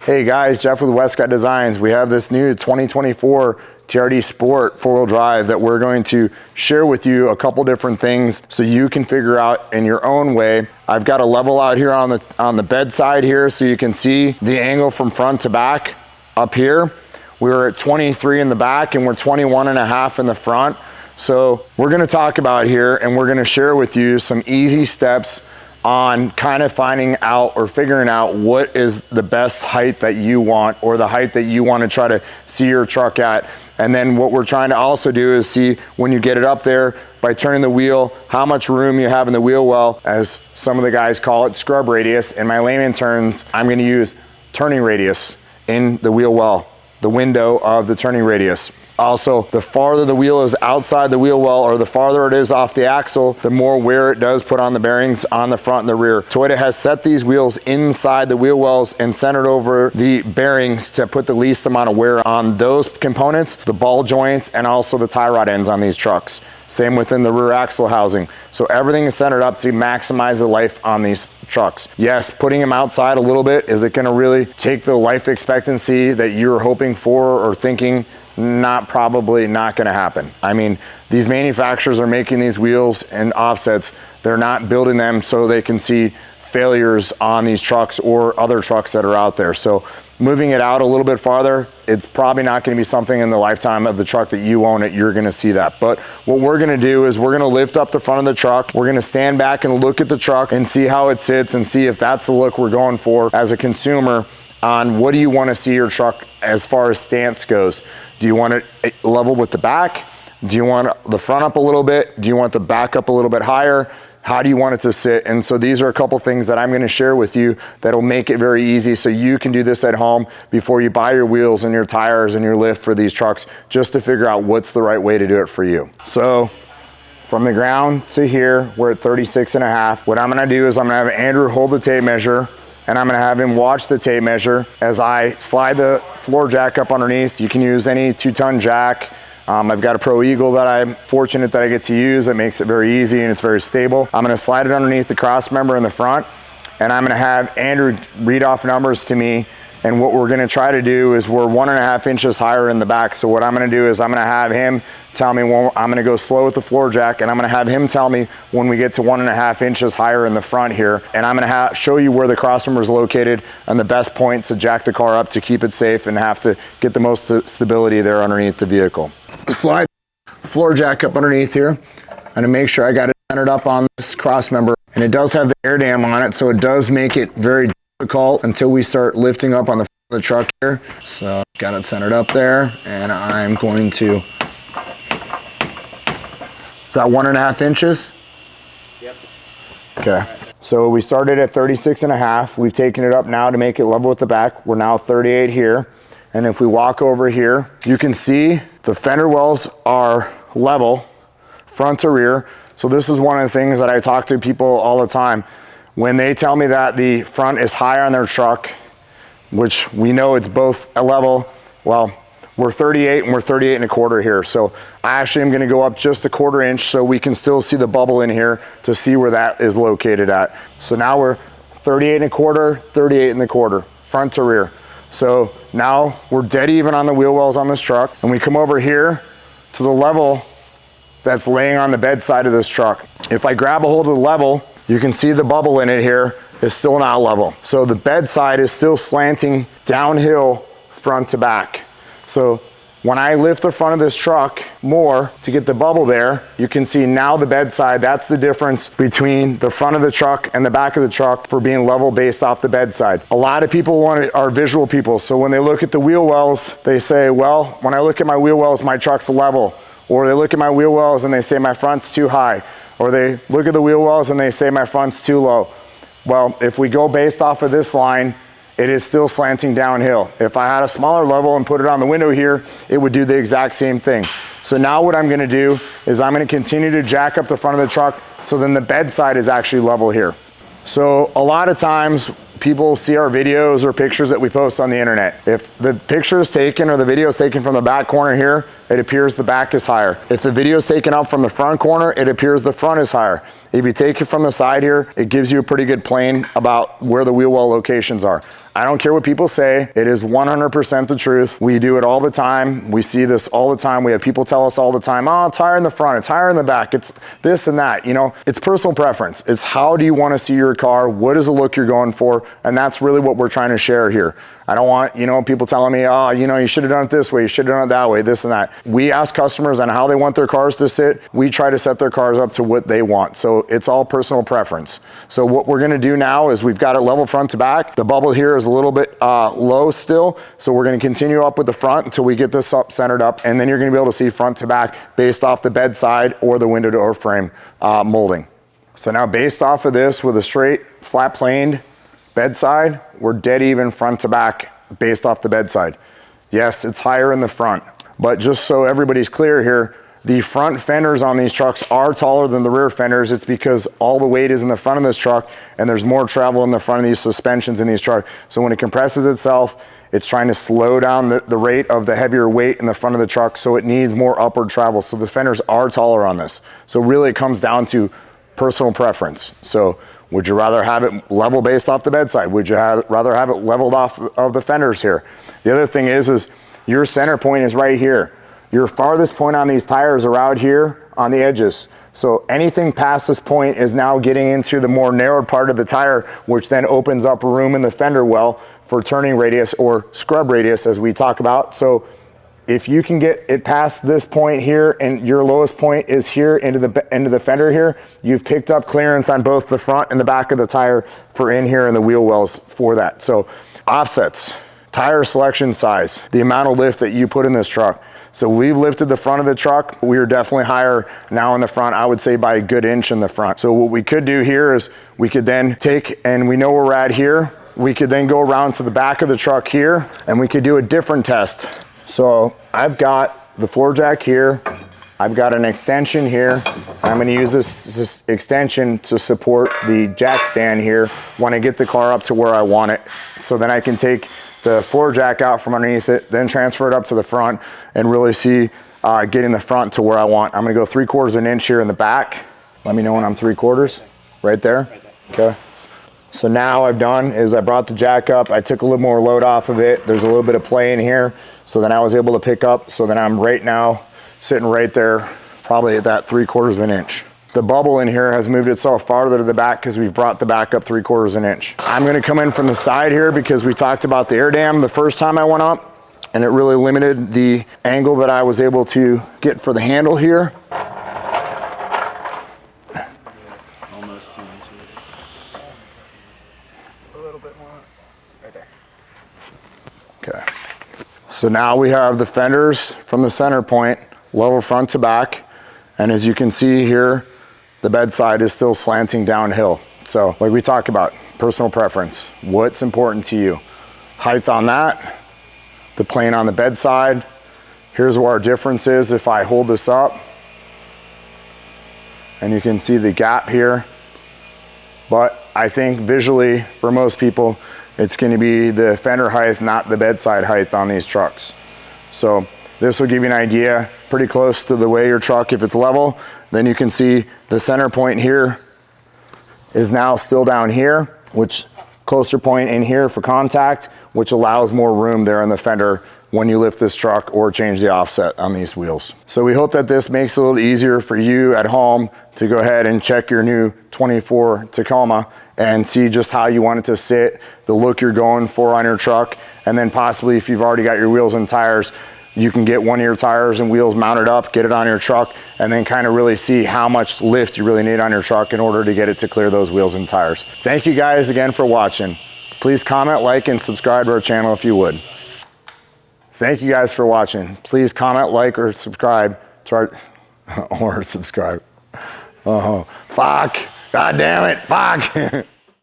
Hey guys, Jeff with Westcott Designs. We have this new 2024 TRD Sport four-wheel drive that we're going to share with you a couple different things so you can figure out in your own way. I've got a level out here on the bed side here so you can see the angle from front to back up here. We were at 23 in the back and we're 21.5 in the front. So we're gonna talk about here and we're gonna share with you some easy steps on kind of finding out or figuring out what is the best height that you want or the height that you want to try to see your truck at. And then what we're trying to also do is see when you get it up there by turning the wheel, how much room you have in the wheel well, as some of the guys call it, scrub radius. In my layman terms, I'm going to use turning radius in the wheel well, the window of the turning radius. Also, the farther the wheel is outside the wheel well or the farther it is off the axle, the more wear it does put on the bearings on the front and the rear. Toyota has set these wheels inside the wheel wells and centered over the bearings to put the least amount of wear on those components, the ball joints, and also the tie rod ends on these trucks. Same within the rear axle housing. So everything is centered up to maximize the life on these trucks. Yes, putting them outside a little bit, is it gonna really take the life expectancy that you're hoping for or thinking? Probably not gonna happen. I mean, these manufacturers are making these wheels and offsets. They're not building them so they can see failures on these trucks or other trucks that are out there. So moving it out a little bit farther, it's probably not gonna be something in the lifetime of the truck that you own it, you're gonna see that. But what we're gonna do is we're gonna lift up the front of the truck. We're gonna stand back and look at the truck and see how it sits and see if that's the look we're going for as a consumer on what do you wanna see your truck as far as stance goes. Do you want it level with the back? Do you want the front up a little bit? Do you want the back up a little bit higher? How do you want it to sit? And so these are a couple things that I'm gonna share with you that'll make it very easy so you can do this at home before you buy your wheels and your tires and your lift for these trucks, just to figure out what's the right way to do it for you. So from the ground to here, we're at 36.5. What I'm gonna do is I'm gonna have Andrew hold the tape measure and I'm gonna have him watch the tape measure as I slide the floor jack up underneath. You can use any 2-ton jack. I've got a Pro Eagle that I'm fortunate that I get to use. It makes it very easy and it's very stable. I'm gonna slide it underneath the cross member in the front and I'm gonna have Andrew read off numbers to me. And what we're gonna try to do is we're 1.5 inches higher in the back. So what I'm gonna do is I'm gonna have him tell me when I'm gonna go slow with the floor jack and I'm gonna have him tell me when we get to 1.5 inches higher in the front here. And I'm gonna show you where the cross member is located and the best point to jack the car up to keep it safe and have to get the most stability there underneath the vehicle. Slide the floor jack up underneath here and to make sure I got it centered up on this cross member. And it does have the air dam on it, so it does make it very difficult until we start lifting up on the front of the truck here. So got it centered up there and I'm going to, is that 1.5 inches? Yep. Okay. So we started at 36.5. We've taken it up now to make it level with the back. We're now 38 here. And if we walk over here, you can see the fender wells are level, front to rear. So this is one of the things that I talk to people all the time. When they tell me that the front is higher on their truck, which we know it's both a level, well, we're 38 and we're 38.25 here. So I actually am gonna go up just 1/4 inch so we can still see the bubble in here to see where that is located at. So now we're 38.25, 38.25, front to rear. So now we're dead even on the wheel wells on this truck. And we come over here to the level that's laying on the bed side of this truck. If I grab a hold of the level, you can see the bubble in it here is still not level. So the bed side is still slanting downhill front to back. So when I lift the front of this truck more to get the bubble there, you can see now the bed side, that's the difference between the front of the truck and the back of the truck for being level based off the bed side. A lot of people are visual people. So when they look at the wheel wells, they say, well, when I look at my wheel wells, my truck's level. Or they look at my wheel wells and they say my front's too high. Or they look at the wheel wells and they say my front's too low. Well, if we go based off of this line, it is still slanting downhill. If I had a smaller level and put it on the window here, it would do the exact same thing. So now what I'm gonna do is I'm gonna continue to jack up the front of the truck so then the bed side is actually level here. So a lot of times people see our videos or pictures that we post on the internet. If the picture is taken or the video is taken from the back corner here, it appears the back is higher. If the video is taken out from the front corner, it appears the front is higher. If you take it from the side here, it gives you a pretty good plane about where the wheel well locations are. I don't care what people say. It is 100% the truth. We do it all the time. We see this all the time. We have people tell us all the time, oh, tire in the front, a tire in the back. It's this and that, you know, it's personal preference. It's how do you want to see your car? What is the look you're going for? And that's really what we're trying to share here. I don't want, you know, people telling me, oh, you know, you should have done it this way, you should have done it that way, this and that. We ask customers on how they want their cars to sit. We try to set their cars up to what they want. So it's all personal preference. So what we're gonna do now is we've got it level front to back. The bubble here is a little bit low still. So we're gonna continue up with the front until we get this up, centered up, and then you're gonna be able to see front to back based off the bedside or the window door frame molding. So now based off of this with a straight flat planed bedside, we're dead even front to back based off the bedside. Yes, it's higher in the front, but just so everybody's clear here, the front fenders on these trucks are taller than the rear fenders. It's because all the weight is in the front of this truck and there's more travel in the front of these suspensions in these trucks. So when it compresses itself, it's trying to slow down the rate of the heavier weight in the front of the truck, so it needs more upward travel. So the fenders are taller on this. So really it comes down to personal preference. So would you rather have it level based off the bedside? Would you rather have it leveled off of the fenders here? The other thing is your center point is right here. Your farthest point on these tires are out here on the edges. So anything past this point is now getting into the more narrowed part of the tire, which then opens up room in the fender well for turning radius or scrub radius as we talk about. So if you can get it past this point here and your lowest point is here into the fender here, you've picked up clearance on both the front and the back of the tire for in here and the wheel wells for that. So offsets, tire selection size, the amount of lift that you put in this truck. So we've lifted the front of the truck. We are definitely higher now in the front, I would say by a good inch in the front. So what we could do here is we could then take, and we know where we're at here, we could then go around to the back of the truck here and we could do a different test. So I've got the floor jack here, I've got an extension here. I'm gonna use this extension to support the jack stand here when I get the car up to where I want it. So then I can take the floor jack out from underneath it, then transfer it up to the front and really see getting the front to where I want. I'm gonna go 3/4 an inch here in the back. Let me know when I'm 3/4, right there? Okay. So now I've done is I brought the jack up, I took a little more load off of it. There's a little bit of play in here. So then I was able to pick up. So then I'm right now sitting right there, probably at that 3/4 an inch. The bubble in here has moved itself farther to the back because we've brought the back up 3/4 an inch. I'm gonna come in from the side here because we talked about the air dam the first time I went up and it really limited the angle that I was able to get for the handle here. Almost 2 inches. A little bit more, right there. Okay. So now we have the fenders from the center point, level front to back. And as you can see here, the bedside is still slanting downhill. So like we talked about, personal preference. What's important to you? Height on that, the plane on the bedside. Here's where our difference is if I hold this up. And you can see the gap here. But I think visually, for most people, it's gonna be the fender height, not the bedside height on these trucks. So this will give you an idea, pretty close to the way your truck, if it's level, then you can see the center point here is now still down here, which closer point in here for contact, which allows more room there in the fender when you lift this truck or change the offset on these wheels. So we hope that this makes it a little easier for you at home to go ahead and check your new 24 Tacoma and see just how you want it to sit, the look you're going for on your truck, and then possibly if you've already got your wheels and tires, you can get one of your tires and wheels mounted up, get it on your truck, and then kind of really see how much lift you really need on your truck in order to get it to clear those wheels and tires. Thank you guys again for watching. Please comment, like, and subscribe to our channel if you would. Thank you guys for watching. Please comment, like, or subscribe to our, or subscribe. Oh, fuck. God damn it, fuck.